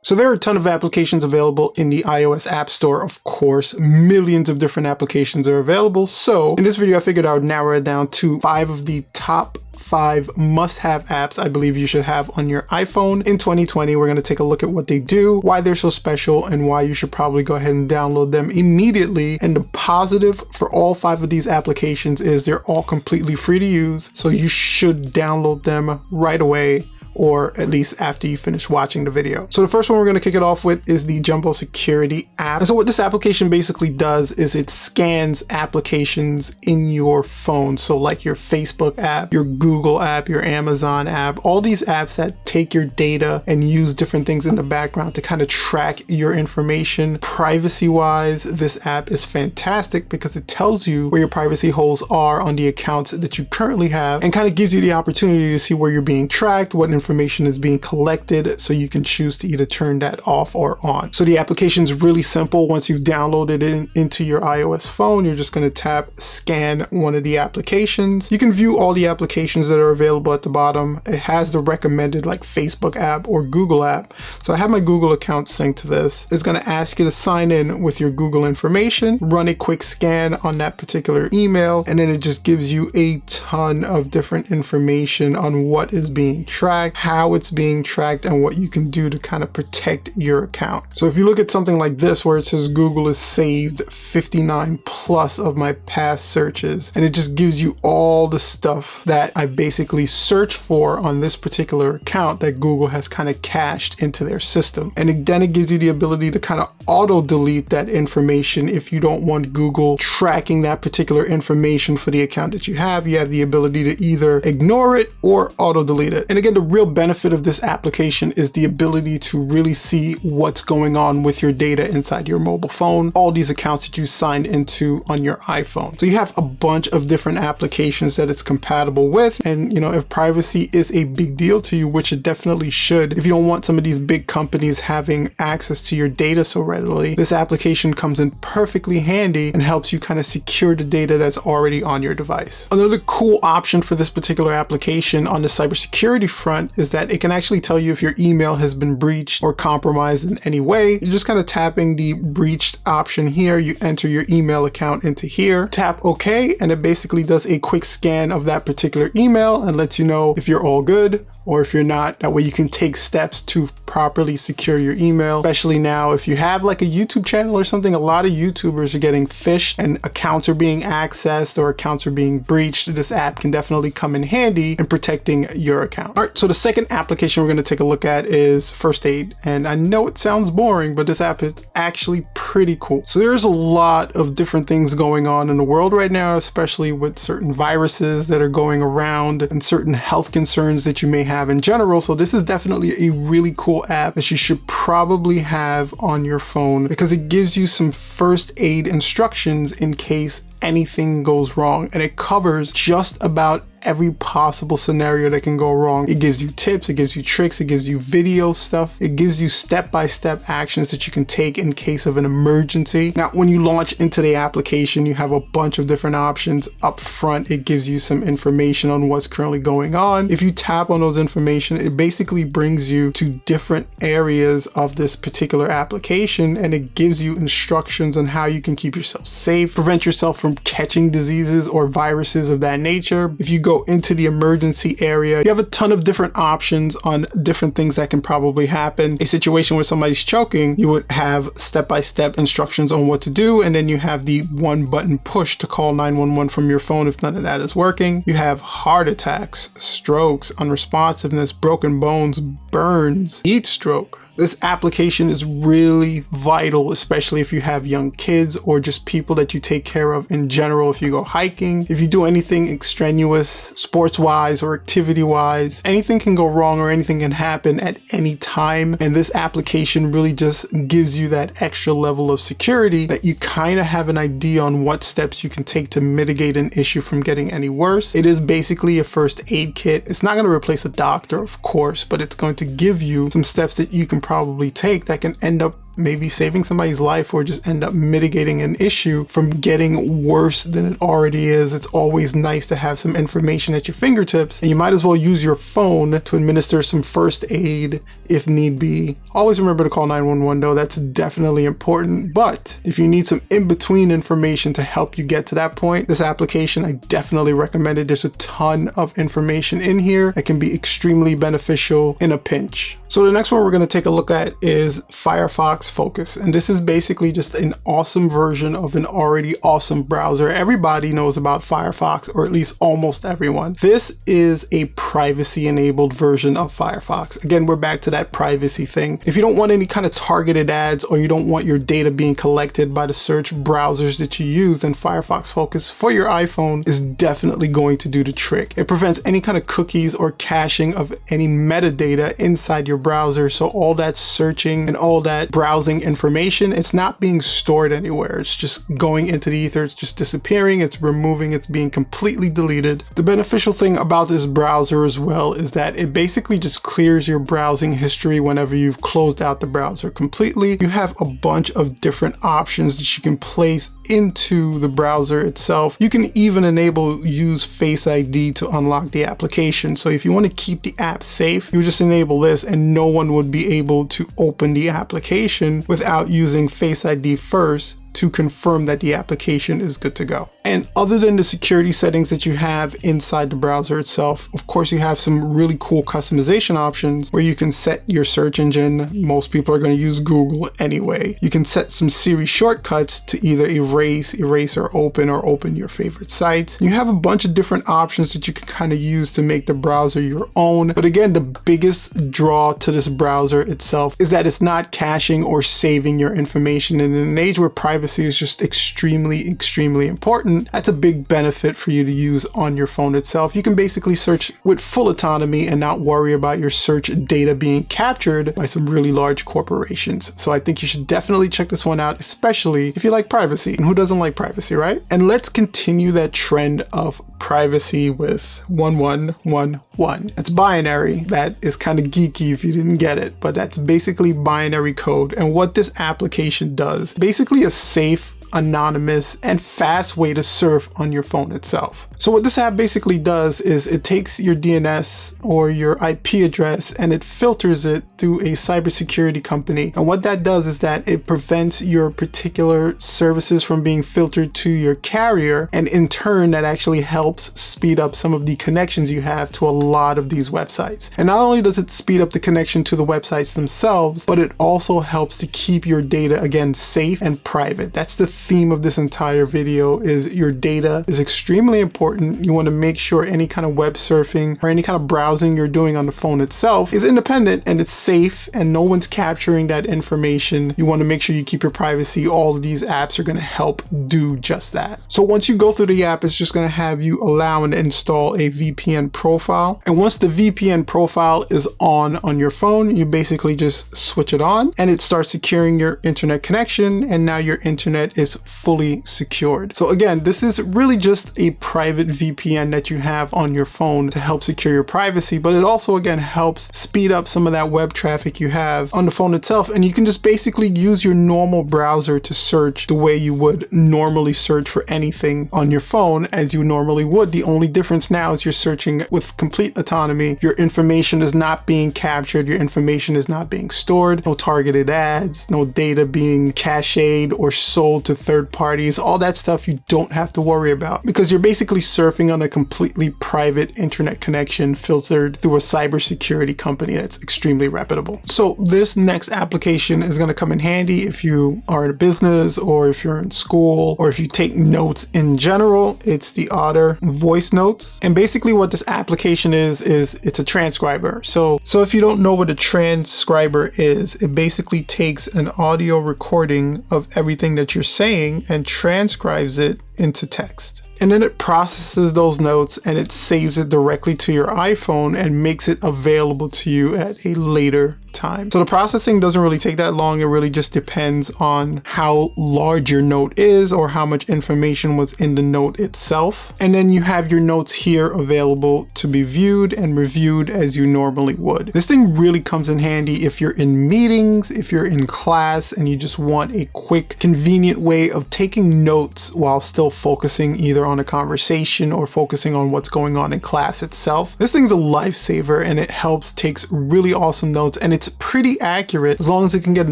So there are a ton of applications available in the iOS App Store. Of course, millions of different applications are available. So in this video, I figured I would narrow it down to 5 of the top 5 must-have apps I believe you should have on your iPhone in 2020. We're going to take a look at what they do, why they're so special, and why you should probably go ahead and download them immediately. And the positive for all 5 of these applications is they're all completely free to use. So you should download them right away, or at least after you finish watching the video. So the first one we're going to kick it off with is the Jumbo Security app. And so what this application basically does is it scans applications in your phone. So like your Facebook app, your Google app, your Amazon app, all these apps that take your data and use different things in the background to kind of track your information. Privacy wise, this app is fantastic because it tells you where your privacy holes are on the accounts that you currently have and kind of gives you the opportunity to see where you're being tracked, what information is being collected, so you can choose to either turn that off or on. So the application is really simple. Once you've downloaded it into your iOS phone, you're just going to tap scan one of the applications. You can view all the applications that are available at the bottom. It has the recommended like Facebook app or Google app. So I have my Google account synced to this. It's going to ask you to sign in with your Google information, run a quick scan on that particular email, and then it just gives you a ton of different information on what is being tracked, how it's being tracked, and what you can do to kind of protect your account. So if you look at something like this where it says Google has saved 59 plus of my past searches, and it just gives you all the stuff that I basically searched for on this particular account that Google has kind of cached into their system. And then it gives you the ability to kind of auto delete that information if you don't want Google tracking that particular information for the account that you have. You have the ability to either ignore it or auto delete it. And again, the real benefit of this application is the ability to really see what's going on with your data inside your mobile phone, all these accounts that you signed into on your iPhone. So you have a bunch of different applications that it's compatible with. And if privacy is a big deal to you, which it definitely should, if you don't want some of these big companies having access to your data so readily, this application comes in perfectly handy and helps you kind of secure the data that's already on your device. Another cool option for this particular application on the cybersecurity front is that it can actually tell you if your email has been breached or compromised in any way. You're just kind of tapping the breached option here. You enter your email account into here, tap OK, and it basically does a quick scan of that particular email and lets you know if you're all good or if you're not. That way you can take steps to properly secure your email, especially now if you have like a YouTube channel or something. A lot of YouTubers are getting phished and accounts are being accessed or accounts are being breached. This app can definitely come in handy in protecting your account. All right, so the second application we're going to take a look at is First Aid. And I know it sounds boring, but this app is actually pretty cool. So there's a lot of different things going on in the world right now, especially with certain viruses that are going around and certain health concerns that you may have in general. So this is definitely a really cool app that you should probably have on your phone because it gives you some first aid instructions in case anything goes wrong, and it covers just about every possible scenario that can go wrong. It gives you tips, it gives you tricks, it gives you video stuff, it gives you step-by-step actions that you can take in case of an emergency. Now, when you launch into the application, you have a bunch of different options. Up front, it gives you some information on what's currently going on. If you tap on those information, it basically brings you to different areas of this particular application, and it gives you instructions on how you can keep yourself safe, prevent yourself from catching diseases or viruses of that nature. If you go into the emergency area, you have a ton of different options on different things that can probably happen. A situation where somebody's choking, you would have step-by-step instructions on what to do, and then you have the one button push to call 911 from your phone if none of that is working. You have heart attacks, strokes, unresponsiveness, broken bones, burns, heat stroke. This application is really vital, especially if you have young kids or just people that you take care of in general. If you go hiking, if you do anything extraneous, sports-wise or activity-wise, anything can go wrong or anything can happen at any time. And this application really just gives you that extra level of security that you kind of have an idea on what steps you can take to mitigate an issue from getting any worse. It is basically a first aid kit. It's not going to replace a doctor, of course, but it's going to give you some steps that you can probably take that can end up maybe saving somebody's life or just end up mitigating an issue from getting worse than it already is. It's always nice to have some information at your fingertips, and you might as well use your phone to administer some first aid if need be. Always remember to call 911 though, that's definitely important. But if you need some in-between information to help you get to that point, this application, I definitely recommend it. There's a ton of information in here that can be extremely beneficial in a pinch. So the next one we're going to take a look at is Firefox Focus. And this is basically just an awesome version of an already awesome browser. Everybody knows about Firefox, or at least almost everyone. This is a privacy enabled version of Firefox. Again, we're back to that privacy thing. If you don't want any kind of targeted ads, or you don't want your data being collected by the search browsers that you use, then Firefox Focus for your iPhone is definitely going to do the trick. It prevents any kind of cookies or caching of any metadata inside your browser, so all that searching and all that browsing information, it's not being stored anywhere. It's just going into the ether, it's just disappearing, it's removing, it's being completely deleted. The beneficial thing about this browser as well is that it basically just clears your browsing history whenever you've closed out the browser completely. You have a bunch of different options that you can place into the browser itself. You can even enable use Face ID to unlock the application. So if you want to keep the app safe, you just enable this and no one would be able to open the application without using Face ID first to confirm that the application is good to go. And other than the security settings that you have inside the browser itself, of course, you have some really cool customization options where you can set your search engine. Most people are going to use Google anyway. You can set some Siri shortcuts to either erase or open your favorite sites. You have a bunch of different options that you can kind of use to make the browser your own. But again, the biggest draw to this browser itself is that it's not caching or saving your information. And in an age where privacy is just extremely important, that's a big benefit for you to use on your phone itself. You can basically search with full autonomy and not worry about your search data being captured by some really large corporations. So I think you should definitely check this one out, especially if you like privacy. And who doesn't like privacy, right? And let's continue that trend of privacy with OneOne. It's binary. That is kind of geeky if you didn't get it, but that's basically binary code. And what this application does, basically a safe, anonymous, and fast way to surf on your phone itself. So what this app basically does is it takes your DNS or your IP address and it filters it through a cybersecurity company. And what that does is that it prevents your particular services from being filtered to your carrier. And in turn, that actually helps speed up some of the connections you have to a lot of these websites. And not only does it speed up the connection to the websites themselves, but it also helps to keep your data, again, safe and private. That's the theme of this entire video, is your data is extremely important. You want to make sure any kind of web surfing or any kind of browsing you're doing on the phone itself is independent and it's safe and no one's capturing that information. You want to make sure you keep your privacy. All of these apps are going to help do just that. So once you go through the app, it's just going to have you allow and install a VPN profile. And once the VPN profile is on your phone, you basically just switch it on and it starts securing your internet connection. And now your internet is fully secured. So again, this is really just a private VPN that you have on your phone to help secure your privacy, but it also again helps speed up some of that web traffic you have on the phone itself. And you can just basically use your normal browser to search the way you would normally search for anything on your phone as you normally would. The only difference now is you're searching with complete autonomy. Your information is not being captured. Your information is not being stored. No targeted ads, no data being cached or sold to third parties. All that stuff you don't have to worry about because you're basically surfing on a completely private internet connection filtered through a cybersecurity company that's extremely reputable. So this next application is going to come in handy if you are in a business or if you're in school or if you take notes in general. It's the Otter voice notes. And basically what this application is it's a transcriber. So if you don't know what a transcriber is, it basically takes an audio recording of everything that you're saying and transcribes it into text. And then it processes those notes and it saves it directly to your iPhone and makes it available to you at a later time. So the processing doesn't really take that long. It really just depends on how large your note is or how much information was in the note itself. And then you have your notes here available to be viewed and reviewed as you normally would. This thing really comes in handy if you're in meetings, if you're in class, and you just want a quick, convenient way of taking notes while still focusing either on a conversation or focusing on what's going on in class itself. This thing's a lifesaver, and it takes really awesome notes, and it's pretty accurate as long as it can get a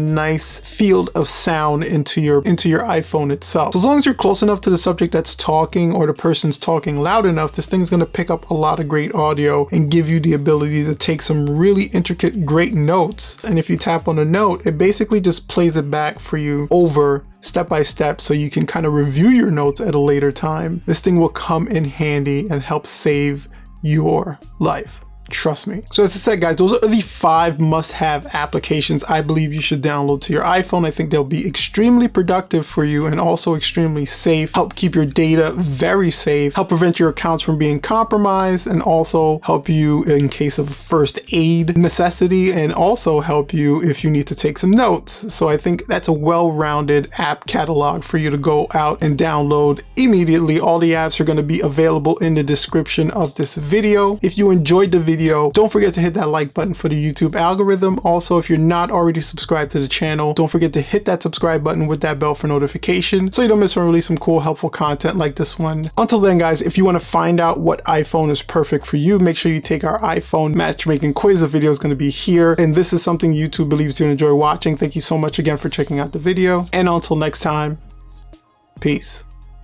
nice field of sound into your iPhone itself. So as long as you're close enough to the subject that's talking or the person's talking loud enough, this thing's going to pick up a lot of great audio and give you the ability to take some really intricate, great notes. And if you tap on a note, it basically just plays it back for you over step by step, so you can kind of review your notes at a later time. This thing will come in handy and help save your life. Trust me. So as I said, guys, those are the 5 must-have applications I believe you should download to your iPhone. I think they'll be extremely productive for you and also extremely safe, help keep your data very safe, help prevent your accounts from being compromised, and also help you in case of first aid necessity, and also help you if you need to take some notes. So I think that's a well-rounded app catalog for you to go out and download immediately. All the apps are going to be available in the description of this video. If you enjoyed the video, don't forget to hit that like button for the YouTube algorithm. Also, if you're not already subscribed to the channel, don't forget to hit that subscribe button with that bell for notification so you don't miss when I release some cool, helpful content like this one. Until then, guys, if you want to find out what iPhone is perfect for you, make sure you take our iPhone matchmaking quiz. The video is going to be here, and this is something YouTube believes you'll enjoy watching. Thank you so much again for checking out the video, and until next time, peace.